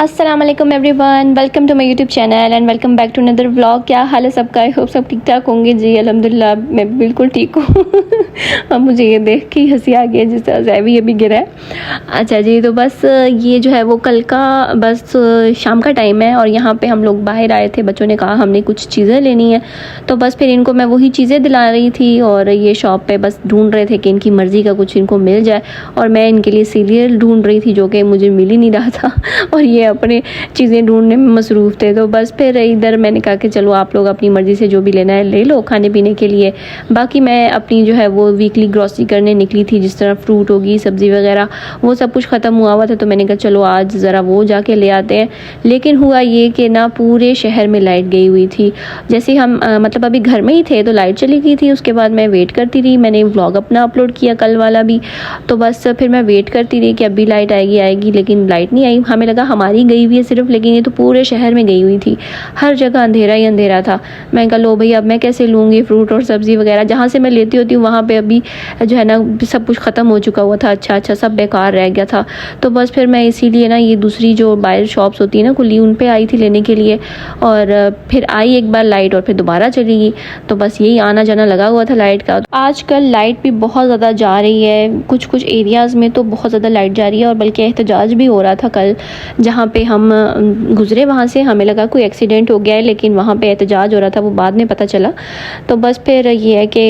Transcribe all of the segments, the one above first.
अस्सलाम वालेकुम everyone, welcome to my YouTube channel and welcome back to another vlog. क्या हाल है सबका? आई होप सब ठीक ठाक होंगे। जी अल्हम्दुलिल्लाह मैं बिल्कुल ठीक हूँ। अब मुझे ये देख के हंसी आ गई है जिस तरह से अभी गिरा है। अच्छा जी, तो बस ये जो है वो कल का बस शाम का टाइम है और यहाँ पे हम लोग बाहर आए थे। बच्चों ने कहा हमने कुछ चीज़ें लेनी है, तो बस फिर इनको मैं वही चीज़ें दिला रही थी और ये शॉप पे बस ढूंढ रहे थे कि इनकी मर्ज़ी का कुछ इनको मिल जाए और मैं इनके लिए सीरियल ढूंढ रही थी जो कि मुझे मिल ही नहीं रहा था और ये अपने चीज़ें ढूंढने में मसरूफ़ थे। तो बस फिर इधर मैंने कहा कि चलो आप लोग अपनी मर्ज़ी से जो भी लेना है ले लो खाने पीने के लिए। बाकी मैं अपनी जो है वो वीकली ग्रॉसरी करने निकली थी, जिस तरह फ्रूट होगी, सब्ज़ी वगैरह, वो सब कुछ ख़त्म हुआ था। तो मैंने कहा चलो आज ज़रा वो जाके ले आते हैं। लेकिन हुआ ये कि ना पूरे शहर में लाइट गई हुई थी। जैसे हम मतलब अभी घर में ही थे तो लाइट चली गई थी। उसके बाद मैं वेट करती रही, मैंने व्लॉग अपना अपलोड किया कल वाला भी। तो बस फिर मैं वेट करती रही कि अभी लाइट आएगी, लेकिन लाइट नहीं आई। हमें लगा हमारी गई हुई है सिर्फ, लेकिन ये तो पूरे शहर में गई हुई थी। हर जगह अंधेरा ही अंधेरा था। मैं कहा लो भाई अब मैं कैसे लूँगी फ्रूट और सब्ज़ी वगैरह। जहाँ से मैं लेती होती हूँ वहाँ पे अभी जो है ना सब कुछ ख़त्म हो चुका हुआ था। अच्छा सब बेकार रह गया था। तो बस फिर मैं इसीलिए ना ये दूसरी जो बाहर शॉप्स होती है ना खुली, उन पे आई थी लेने के लिए। और फिर आई एक बार लाइट और फिर दोबारा चली गई। तो बस यही आना जाना लगा हुआ था लाइट का। आजकल लाइट भी बहुत ज़्यादा जा रही है, कुछ एरियाज़ में तो बहुत ज़्यादा लाइट जा रही है और बल्कि एहतजाज भी हो रहा था कल। जहाँ पे हम गुज़रे वहाँ से हमें लगा कोई एक्सीडेंट हो गया है, लेकिन वहाँ पे एहतजाज हो रहा था, वो बाद में पता चला। तो बस फिर ये है कि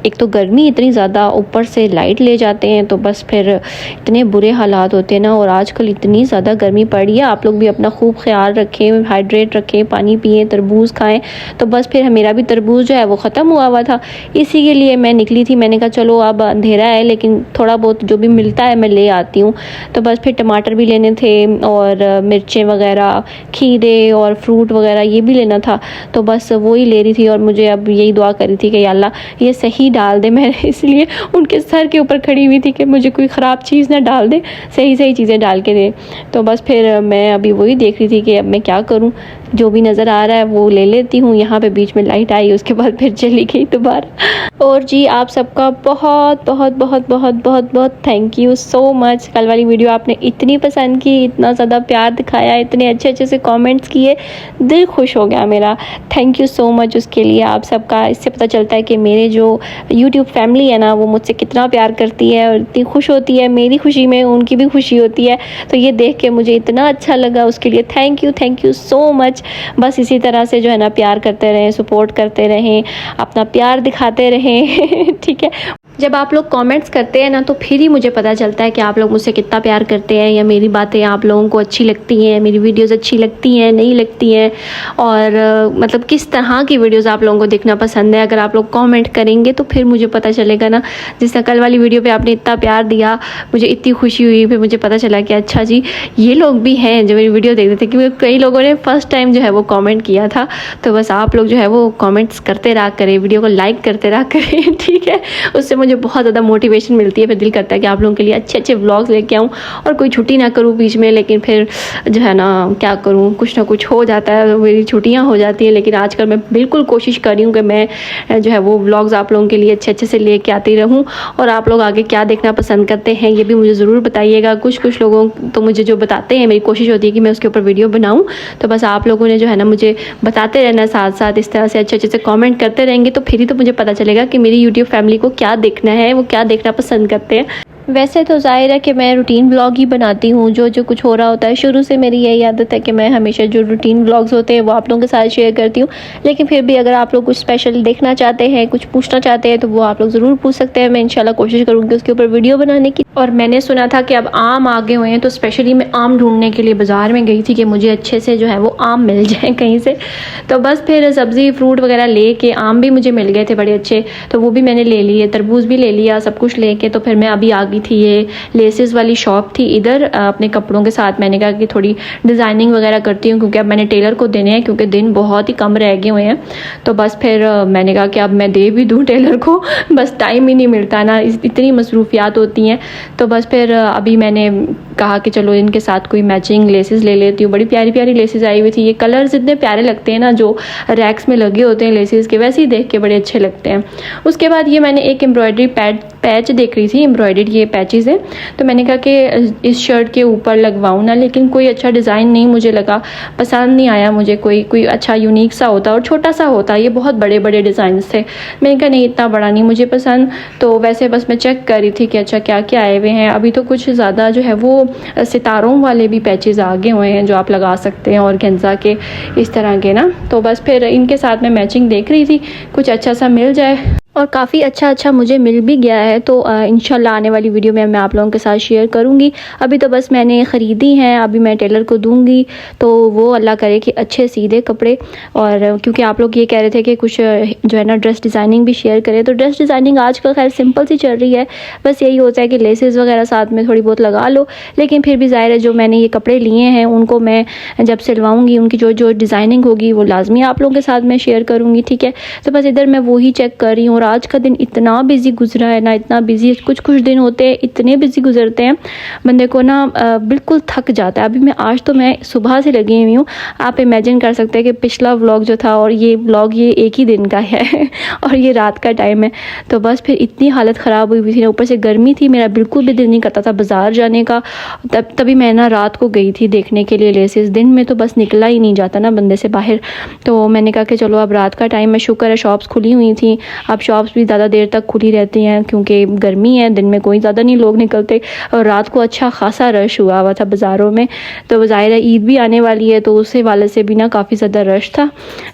एक तो गर्मी इतनी ज़्यादा, ऊपर से लाइट ले जाते हैं, तो बस फिर इतने बुरे हालात होते हैं ना। और आजकल इतनी ज़्यादा गर्मी पड़ रही है। आप लोग भी अपना खूब ख्याल रखें, हाइड्रेट रखें, पानी पिएँ, तरबूज खाएँ। तो बस फिर मेरा भी तरबूज जो है वो ख़त्म हुआ था, इसी के लिए मैं निकली थी। मैंने कहा चलो अब अंधेरा है लेकिन थोड़ा बहुत जो भी मिलता है मैं ले आती हूँ। तो बस फिर टमाटर भी लेने थे और मिर्चें वगैरह, खीरे और फ्रूट वगैरह ये भी लेना था। तो बस वो ही ले रही थी और मुझे अब यही दुआ कर रही थी कि या अल्लाह ये सही डाल दे। मैं इसलिए उनके सर के ऊपर खड़ी हुई थी कि मुझे कोई ख़राब चीज़ ना डाल दे, सही चीज़ें डाल के दे। तो बस फिर मैं अभी वही देख रही थी कि अब मैं क्या करूँ, जो भी नज़र आ रहा है वो ले लेती हूँ। यहाँ पे बीच में लाइट आई, उसके बाद फिर चली गई दोबारा। और जी आप सबका बहुत बहुत बहुत बहुत बहुत बहुत थैंक यू सो मच। कल वाली वीडियो आपने इतनी पसंद की, इतना ज़्यादा प्यार दिखाया, इतने अच्छे से कमेंट्स किए, दिल खुश हो गया मेरा। थैंक यू सो मच उसके लिए आप सबका। इससे पता चलता है कि मेरे जो यूट्यूब फैमिली है ना वो मुझसे कितना प्यार करती है और इतनी खुश होती है। मेरी खुशी में उनकी भी खुशी होती है। तो ये देख के मुझे इतना अच्छा लगा, उसके लिए थैंक यू सो मच। बस इसी तरह से जो है ना प्यार करते रहें, सपोर्ट करते रहें, अपना प्यार दिखाते रहें। ठीक है, जब आप लोग कमेंट्स करते हैं ना तो फिर ही मुझे पता चलता है कि आप लोग मुझसे कितना प्यार करते हैं या मेरी बातें आप लोगों को अच्छी लगती हैं, मेरी वीडियोस अच्छी लगती हैं, नहीं लगती हैं, और मतलब किस तरह की वीडियोस आप लोगों को देखना पसंद है। अगर आप लोग कमेंट करेंगे तो फिर मुझे पता चलेगा ना। जिस तरह कल वाली वीडियो पे आपने इतना प्यार दिया, मुझे इतनी खुशी हुई, फिर मुझे पता चला कि अच्छा जी ये लोग भी हैं जो मेरी वीडियो देख रहे थे, क्योंकि कई लोगों ने फर्स्ट टाइम जो है वो कॉमेंट किया था। तो बस आप लोग जो है वो कॉमेंट्स करते रहा करें, वीडियो को लाइक करते रहा करें। ठीक है, उससे मुझे बहुत ज़्यादा मोटिवेशन मिलती है। फिर दिल करता है कि आप लोगों के लिए अच्छे व्लॉग्स लेके आऊँ और कोई छुट्टी ना करूँ बीच में। लेकिन फिर जो है ना क्या करूँ, कुछ ना कुछ हो जाता है, मेरी छुट्टियाँ हो जाती हैं। लेकिन आजकल मैं बिल्कुल कोशिश कर रही हूँ कि मैं जो है वो व्लॉग्स आप लोगों के लिए अच्छे से लेके आती रहूँ। और आप लोग आगे क्या देखना पसंद करते हैं ये भी मुझे ज़रूर बताइएगा। कुछ लोगों तो मुझे जो बताते हैं, मेरी कोशिश होती है कि मैं उसके ऊपर वीडियो बनाऊँ। तो बस आप लोगों ने जो है ना मुझे बताते रहना साथ साथ, इस तरह से अच्छे से कमेंट करते रहेंगे तो फिर ही तो मुझे पता चलेगा कि मेरी यूट्यूब फैमिली को क्या देखना है, वो क्या देखना पसंद करते हैं। वैसे तो ज़ाहिर है कि मैं रूटीन ब्लॉग ही बनाती हूँ, जो कुछ हो रहा होता है। शुरू से मेरी यही आदत है कि मैं हमेशा जो रूटीन ब्लॉग्स होते हैं वो आप लोगों के साथ शेयर करती हूँ। लेकिन फिर भी अगर आप लोग कुछ स्पेशल देखना चाहते हैं, कुछ पूछना चाहते हैं तो वो आप लोग ज़रूर पूछ सकते हैं। मैं इंशाल्लाह कोशिश करूँगी उसके ऊपर वीडियो बनाने की। और मैंने सुना था कि अब आम आगे हुए हैं, तो स्पेशली मैं आम ढूंढने के लिए बाज़ार में गई थी कि मुझे अच्छे से जो है वो आम मिल जाए कहीं से। तो बस फिर सब्ज़ी फ्रूट वगैरह ले के, आम भी मुझे मिल गए थे बड़े अच्छे, तो वो भी मैंने ले लिए, तरबूज भी ले लिया, सब कुछ लेके तो फिर मैं अभी आ गई थी। ये लेसेस वाली शॉप थी इधर, अपने कपड़ों के साथ मैंने कहा कि थोड़ी डिज़ाइनिंग वगैरह करती हूँ, क्योंकि अब मैंने टेलर को देने हैं, क्योंकि दिन बहुत ही कम रह गए हुए हैं। तो बस फिर मैंने कहा कि अब मैं दे भी दूँ टेलर को, बस टाइम ही नहीं मिलता ना, इतनी मसरूफियात होती हैं। तो बस फिर अभी मैंने कहा कि चलो इनके साथ कोई मैचिंग लेसेस ले लेती हूँ। बड़ी प्यारी लेसेस आई हुई थी। ये कलर्स इतने प्यारे लगते हैं ना, जो रैक्स में लगे होते हैं लेसेस के, वैसे ही देख के बड़े अच्छे लगते हैं। उसके बाद ये मैंने एक एम्ब्रॉयडरी पैच देख रही थी, एम्ब्रॉयडरी, ये पैचेस हैं, तो मैंने कहा कि इस शर्ट के ऊपर लगवाऊँ ना, लेकिन कोई अच्छा डिज़ाइन नहीं मुझे लगा, पसंद नहीं आया मुझे। कोई अच्छा यूनिक सा होता और छोटा सा होता, ये बहुत बड़े बड़े डिज़ाइन थे। मैंने कहा नहीं, इतना बड़ा नहीं मुझे पसंद। तो वैसे बस मैं चेक कर रही थी कि अच्छा क्या क्या आए हुए हैं। अभी तो कुछ ज़्यादा जो है वो सितारों वाले भी पैचेस आगे हुए हैं जो आप लगा सकते हैं, और गेंजा के इस तरह के ना। तो बस फिर इनके साथ मैं मैचिंग देख रही थी, कुछ अच्छा सा मिल जाए, और काफ़ी अच्छा मुझे मिल भी गया है। तो इंशाल्लाह आने वाली वीडियो में मैं आप लोगों के साथ शेयर करूँगी। अभी तो बस मैंने ख़रीदी हैं, अभी मैं टेलर को दूँगी, तो वो अल्लाह करे कि अच्छे सी दे कपड़े। और क्योंकि आप लोग ये कह रहे थे कि कुछ जो है ना ड्रेस डिज़ाइनिंग भी शेयर करें, तो ड्रेस डिज़ाइनिंग आजकल खैर सिंपल सी चल रही है, बस यही होता है कि लेसेस वगैरह साथ में थोड़ी बहुत लगा लो। लेकिन फिर भी ज़ाहिर है जो मैंने ये कपड़े लिए हैं उनको मैं जब सिलवाऊँगी, उनकी जो डिज़ाइनिंग होगी वो लाजमी आप लोगों के साथ मैं शेयर करूँगी, ठीक है। तो बस इधर मैं वही चेक कर रही हूँ। आज का दिन इतना बिजी गुजरा है ना, इतना बिजी, कुछ दिन होते हैं इतने बिजी गुजरते हैं बंदे को ना बिल्कुल थक जाता है। अभी आज तो मैं सुबह से लगी हुई हूँ। आप इमेजिन कर सकते हैं कि पिछला व्लॉग जो था और ये व्लॉग ये एक ही दिन का है और ये रात का टाइम है। तो बस फिर इतनी हालत ख़राब हुई थी ना, ऊपर से गर्मी थी, मेरा बिल्कुल भी दिल नहीं करता था बाज़ार जाने का। तभी मैं ना रात को गई थी देखने के लिए लेसेस। दिन में तो बस निकला ही नहीं जाता ना बंदे से बाहर। तो मैंने कहा कि चलो अब रात का टाइम है, शुक्र है शॉप्स खुली हुई थी। अब शॉप्स भी ज़्यादा देर तक खुली रहती हैं क्योंकि गर्मी है, दिन में कोई ज़्यादा नहीं लोग निकलते, और रात को अच्छा खासा रश हुआ था बाज़ारों में। तो ज़ाहिर है ईद भी आने वाली है, तो उससे वाले से भी ना काफ़ी ज़्यादा रश था।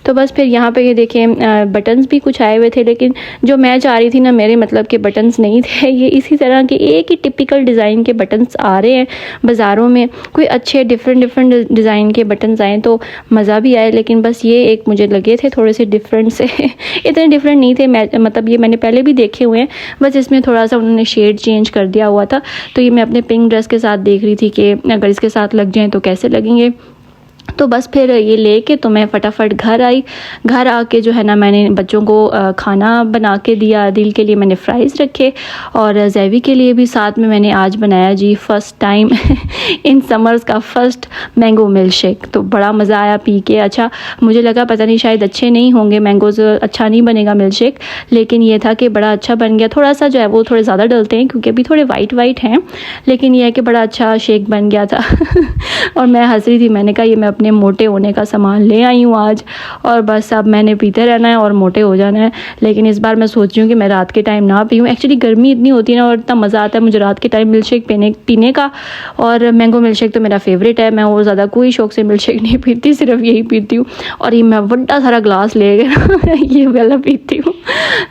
तो बस फिर यहाँ पे ये देखें बटन्स भी कुछ आए हुए थे, लेकिन जो मैं चाह रही थी ना मेरे मतलब के बटन्स नहीं थे। ये इसी तरह के एक ही टिपिकल डिज़ाइन के बटन्स आ रहे हैं बाज़ारों में, कोई अच्छे डिफरेंट डिज़ाइन के बटन्स आए तो मज़ा भी आए। लेकिन बस ये एक मुझे लगे थे थोड़े से डिफरेंट से इतने डिफरेंट नहीं थे, मतलब ये मैंने पहले भी देखे हुए हैं, बस इसमें थोड़ा सा उन्होंने शेड चेंज कर दिया हुआ था। तो ये मैं अपने पिंक ड्रेस के साथ देख रही थी कि अगर इसके साथ लग जाएं तो कैसे लगेंगे। तो बस फिर ये लेके तो मैं फटाफट घर आई। घर आके जो है ना मैंने बच्चों को खाना बना के दिया। दिल के लिए मैंने फ़्राइज़ रखे, और जैवी के लिए भी साथ में मैंने आज बनाया जी फ़र्स्ट टाइम इन समर्स का फ़र्स्ट मैंगो मिल्क शेक। तो बड़ा मज़ा आया पी के। अच्छा मुझे लगा पता नहीं शायद अच्छे नहीं होंगे मैंगोज़, अच्छा नहीं बनेगा मिल्क शेक, लेकिन ये था कि बड़ा अच्छा बन गया। थोड़ा सा जो है वो थोड़े ज़्यादा डलते हैं क्योंकि अभी थोड़े वाइट हैं, लेकिन ये है कि बड़ा अच्छा शेक बन गया था और मैं हंस रही थी, मैंने कहा ये मैं अपने मोटे होने का सामान ले आई हूँ आज, और बस अब मैंने पीते रहना है और मोटे हो जाना है। लेकिन इस बार मैं सोच रही हूँ कि मैं रात के टाइम ना पीऊँ। एक्चुअली गर्मी इतनी होती है ना, और इतना मज़ा आता है मुझे रात के टाइम मिल्क शेक पीने का। और मैंगो मिल्क शेक तो मेरा फेवरेट है, मैं और ज़्यादा कोई शौक से मिल्क शेक नहीं पीती, सिर्फ यही पीती हूँ। और ये मैं बड़ा सारा ग्लास ले गया ये वाला पीती हूँ।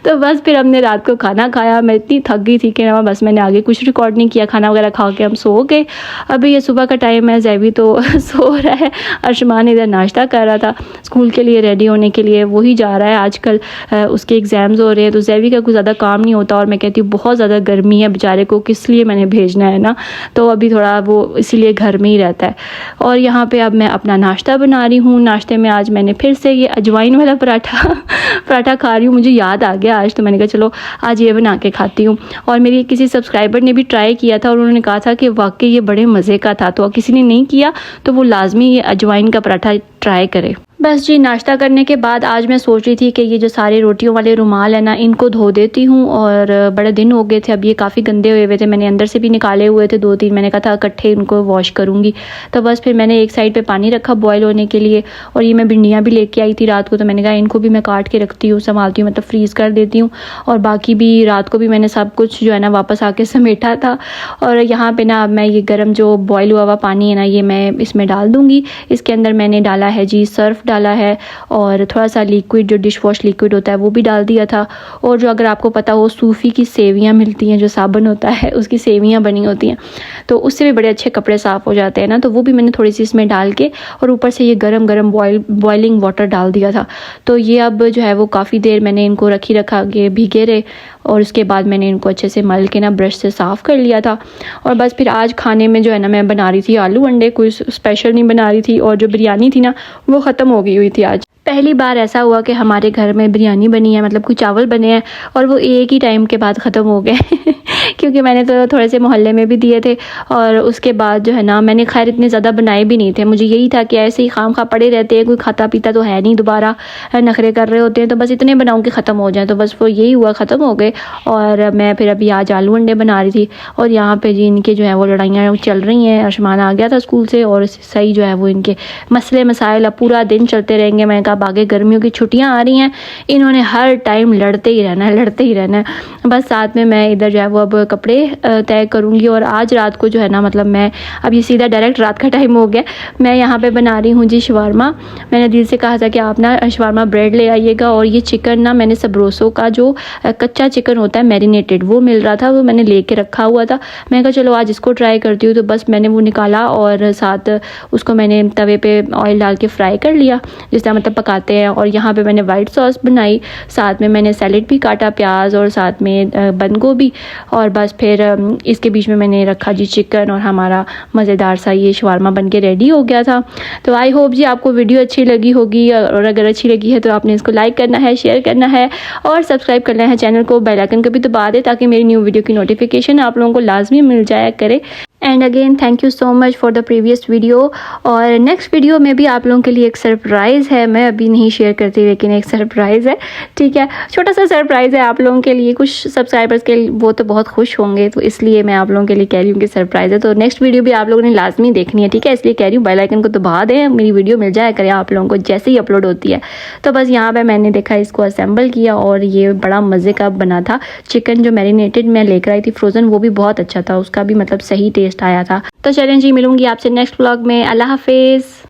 तो बस फिर हमने रात को खाना खाया। मैं इतनी थक गई थी कि ना बस मैंने आगे कुछ रिकॉर्ड नहीं किया। खाना वगैरह खा के हम सो गए। अभी ये सुबह का टाइम है, जैवी तो सो रहा है, अर्शमान इधर नाश्ता कर रहा था स्कूल के लिए रेडी होने के लिए, वही जा रहा है। आजकल उसके एग्ज़ाम्स हो रहे हैं, तो जैवी का कुछ ज़्यादा काम नहीं होता, और मैं कहती हूँ बहुत ज़्यादा गर्मी है बेचारे को, किस लिए मैंने भेजना है ना, तो अभी थोड़ा वो इसीलिए घर में ही रहता है। और यहाँ पे अब मैं अपना नाश्ता बना रही हूँ। नाश्ते में आज मैंने फिर से ये अजवाइन वाला पराठा खा रही हूँ, मुझे याद आ गया आज, तो मैंने कहा चलो आज ये बना के खाती हूँ। और मेरी किसी सब्सक्राइबर ने भी ट्राई किया था और उन्होंने कहा था कि वाकई ये बड़े मज़े का था, तो किसी ने नहीं किया तो वो लाजमी ये अजवाइन का पराठा ट्राई करें। बस जी नाश्ता करने के बाद आज मैं सोच रही थी कि ये जो सारे रोटियों वाले रुमाल है ना, इनको धो देती हूँ। और बड़े दिन हो गए थे, अब ये काफ़ी गंदे हुए थे, मैंने अंदर से भी निकाले हुए थे 2-3, मैंने कहा था इकट्ठे इनको वॉश करूँगी। तो बस फिर मैंने एक साइड पे पानी रखा बॉयल होने के लिए, और ये मैं भिंडियाँ भी लेके आई थी रात को, तो मैंने कहा इनको भी मैं काट के रखती हूँ, संभालती हूँ, मतलब फ्रीज़ कर देती हूँ। और बाकी भी रात को भी मैंने सब कुछ जो है ना वापस आके समेटा था। और यहाँ पर ना अब मैं ये गर्म जो बॉयल हुआ पानी है ना, ये मैं इसमें डाल दूँगी। इसके अंदर मैंने डाला है जी सर्फ डाला है, और थोड़ा सा लिक्विड जो डिश वॉश लिक्विड होता है वो भी डाल दिया था। और जो अगर आपको पता हो सूफ़ी की सेवियां मिलती हैं, जो साबुन होता है उसकी सेवियां बनी होती हैं, तो उससे भी बड़े अच्छे कपड़े साफ़ हो जाते हैं ना, तो वो भी मैंने थोड़ी सी इसमें डाल के, और ऊपर से ये गरम बॉइलिंग वाटर डाल दिया था। तो ये अब जो है वो काफ़ी देर मैंने इनको रखा के भीगे रहे, और उसके बाद मैंने इनको अच्छे से मल के ना ब्रश से साफ़ कर लिया था। और बस फिर आज खाने में जो है ना मैं बना रही थी आलू अंडे, कोई स्पेशल नहीं बना रही थी, और जो बिरयानी थी ना वो ख़त्म हो गई हुई थी आज। पहली बार ऐसा हुआ कि हमारे घर में बिरयानी बनी है, मतलब कोई चावल बने हैं और वो एक ही टाइम के बाद ख़त्म हो गए क्योंकि मैंने तो थोड़े से मोहल्ले में भी दिए थे और उसके बाद जो है ना मैंने खैर इतने ज़्यादा बनाए भी नहीं थे। मुझे यही था कि ऐसे ही खाम खा पड़े रहते हैं, कोई खाता पीता तो है नहीं, दोबारा नखरे कर रहे होते हैं, तो बस इतने बनाऊँ कि ख़त्म हो जाए। तो बस वो यही हुआ, ख़त्म हो गए। और मैं फिर अभी आज आलू अंडे बना रही थी और यहाँ पर जी इनके जो है वो लड़ाइयाँ चल रही हैं। अर्शमान आ गया था स्कूल से और सही जो है वो इनके मसले मसाइल अब पूरा दिन चलते रहेंगे। मैंने कहा आगे गर्मियों की छुट्टियां आ रही हैं, इन्होंने हर टाइम लड़ते ही रहना है, लड़ते ही रहना है। बस साथ में मैं इधर जो है वो अब कपड़े तय करूँगी और आज रात को जो है ना, मतलब मैं अब ये सीधा डायरेक्ट रात का टाइम हो गया, मैं यहाँ पे बना रही हूँ जी शवारमा। मैंने दिल से कहा था कि आप ना शवारमा ब्रेड ले आइएगा और ये चिकन ना मैंने सबरोसो का जो कच्चा चिकन होता है मैरिनेटेड वो मिल रहा था, वो मैंने लेके रखा हुआ था। मैंने कहा चलो आज इसको ट्राई करती हूँ। तो बस मैंने वो निकाला और साथ उसको मैंने तवे पे ऑयल डाल के फ्राई कर लिया, जिस तरह मतलब पकाते हैं। और यहाँ पे मैंने वाइट सॉस बनाई, साथ में मैंने सैलेड भी काटा, प्याज और साथ में बंद गोभी, और बस फिर इसके बीच में मैंने रखा जी चिकन और हमारा मज़ेदार सा ये शवारमा बन के रेडी हो गया था। तो आई होप जी आपको वीडियो अच्छी लगी होगी और अगर अच्छी लगी है तो आपने इसको लाइक करना है, शेयर करना है और सब्सक्राइब करना है चैनल को, बेल आइकन को भी दबा दें ताकि मेरी न्यू वीडियो की नोटिफिकेशन आप लोगों को लाजमी मिल जाया करे। And again thank you so much for the previous video. और नेक्स्ट वीडियो में भी आप लोगों के लिए एक सरप्राइज़ है, मैं अभी नहीं शेयर करती लेकिन एक सरप्राइज़ है, ठीक है, छोटा सा सरप्राइज़ है आप लोगों के लिए। कुछ सब्सक्राइबर्स के वो तो बहुत खुश होंगे, तो इसलिए मैं आप लोगों के लिए कह रही हूँ कि सरप्राइज़ है। तो नेक्स्ट वीडियो भी आप लोगों ने लाजमी देखनी है, ठीक है, इसलिए कह रही हूँ बेल आइकन को दबा दें, मेरी वीडियो मिल जाया करे आप लोगों को जैसे ही अपलोड होती है। तो बस यहाँ पर मैंने देखा, इसको असेंबल किया और ये बड़ा मज़े का बना था। चिकन जो मैरिनेटेड मैं लेकर आई थी फ्रोज़न, वो भी बहुत अच्छा था, उसका भी मतलब सही टेस्ट आया था। तो चलें जी, मिलूंगी आपसे नेक्स्ट व्लॉग में। अल्लाह हाफिज़।